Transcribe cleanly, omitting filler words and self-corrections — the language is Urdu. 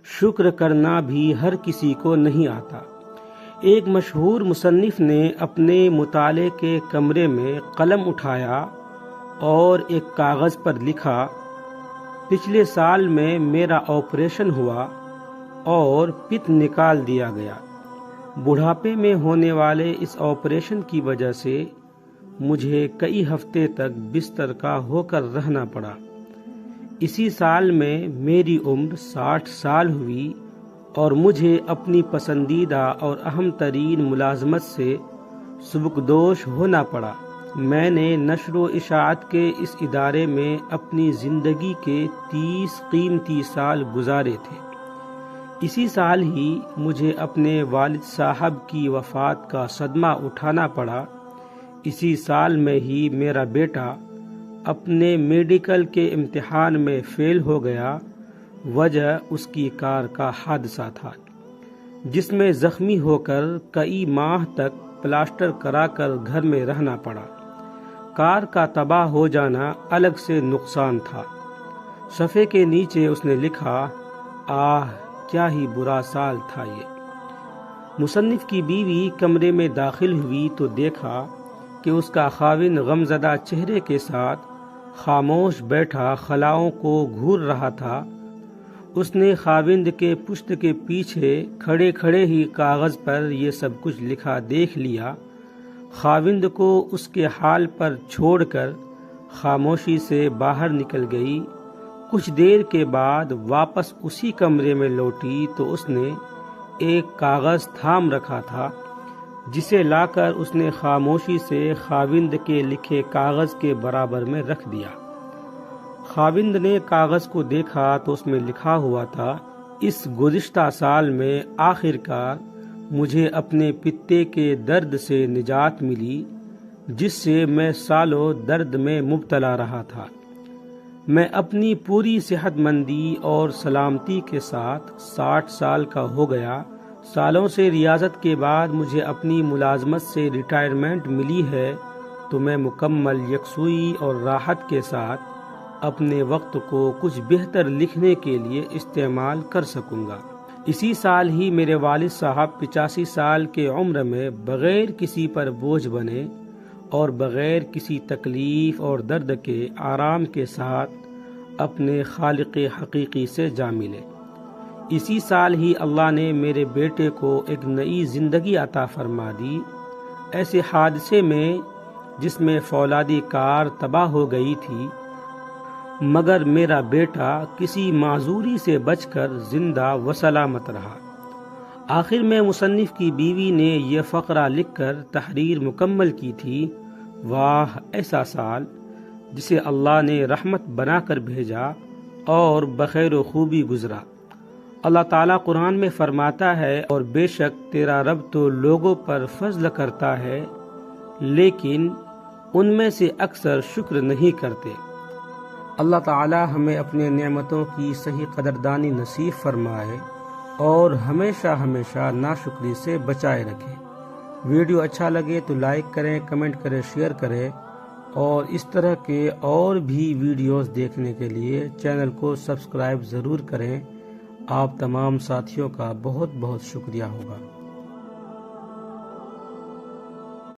شکر کرنا بھی ہر کسی کو نہیں آتا۔ ایک مشہور مصنف نے اپنے مطالعے کے کمرے میں قلم اٹھایا اور ایک کاغذ پر لکھا، پچھلے سال میں میرا آپریشن ہوا اور پت نکال دیا گیا۔ بڑھاپے میں ہونے والے اس آپریشن کی وجہ سے مجھے کئی ہفتے تک بستر کا ہو کر رہنا پڑا۔ اسی سال میں میری عمر 60 سال ہوئی اور مجھے اپنی پسندیدہ اور اہم ترین ملازمت سے سبکدوش ہونا پڑا۔ میں نے نشر و اشاعت کے اس ادارے میں اپنی زندگی کے 30 قیمتی سال گزارے تھے۔ اسی سال ہی مجھے اپنے والد صاحب کی وفات کا صدمہ اٹھانا پڑا۔ اسی سال میں ہی میرا بیٹا اپنے میڈیکل کے امتحان میں فیل ہو گیا، وجہ اس کی کار کا حادثہ تھا جس میں زخمی ہو کر کئی ماہ تک پلاسٹر کرا کر گھر میں رہنا پڑا۔ کار کا تباہ ہو جانا الگ سے نقصان تھا۔ صفحے کے نیچے اس نے لکھا، آہ کیا ہی برا سال تھا یہ۔ مصنف کی بیوی کمرے میں داخل ہوئی تو دیکھا کہ اس کا خاوند غمزدہ چہرے کے ساتھ خاموش بیٹھا خلاؤں کو گھور رہا تھا۔ اس نے خاوند کے پشت کے پیچھے کھڑے کھڑے ہی کاغذ پر یہ سب کچھ لکھا دیکھ لیا۔ خاوند کو اس کے حال پر چھوڑ کر خاموشی سے باہر نکل گئی۔ کچھ دیر کے بعد واپس اسی کمرے میں لوٹی تو اس نے ایک کاغذ تھام رکھا تھا جسے لا کر اس نے خاموشی سے خاوند کے لکھے کاغذ کے برابر میں رکھ دیا۔ خاوند نے کاغذ کو دیکھا تو اس میں لکھا ہوا تھا، اس گزشتہ سال میں آخر کار مجھے اپنے پتے کے درد سے نجات ملی جس سے میں سالوں درد میں مبتلا رہا تھا۔ میں اپنی پوری صحت مندی اور سلامتی کے ساتھ 60 سال کا ہو گیا۔ سالوں سے ریاضت کے بعد مجھے اپنی ملازمت سے ریٹائرمنٹ ملی ہے تو میں مکمل یکسوئی اور راحت کے ساتھ اپنے وقت کو کچھ بہتر لکھنے کے لیے استعمال کر سکوں گا۔ اسی سال ہی میرے والد صاحب 85 سال کے عمر میں بغیر کسی پر بوجھ بنے اور بغیر کسی تکلیف اور درد کے آرام کے ساتھ اپنے خالق حقیقی سے جا ملے۔ اسی سال ہی اللہ نے میرے بیٹے کو ایک نئی زندگی عطا فرما دی۔ ایسے حادثے میں جس میں فولادی کار تباہ ہو گئی تھی، مگر میرا بیٹا کسی معذوری سے بچ کر زندہ و سلامت رہا۔ آخر میں مصنف کی بیوی نے یہ فقرہ لکھ کر تحریر مکمل کی تھی، واہ ایسا سال جسے اللہ نے رحمت بنا کر بھیجا اور بخیر و خوبی گزرا۔ اللہ تعالیٰ قرآن میں فرماتا ہے، اور بے شک تیرا رب تو لوگوں پر فضل کرتا ہے لیکن ان میں سے اکثر شکر نہیں کرتے۔ اللہ تعالیٰ ہمیں اپنے نعمتوں کی صحیح قدردانی نصیب فرمائے اور ہمیشہ ہمیشہ ناشکری سے بچائے رکھے۔ ویڈیو اچھا لگے تو لائک کریں، کمنٹ کریں، شیئر کریں اور اس طرح کے اور بھی ویڈیوز دیکھنے کے لیے چینل کو سبسکرائب ضرور کریں۔ آپ تمام ساتھیوں کا بہت بہت شکریہ ہوگا۔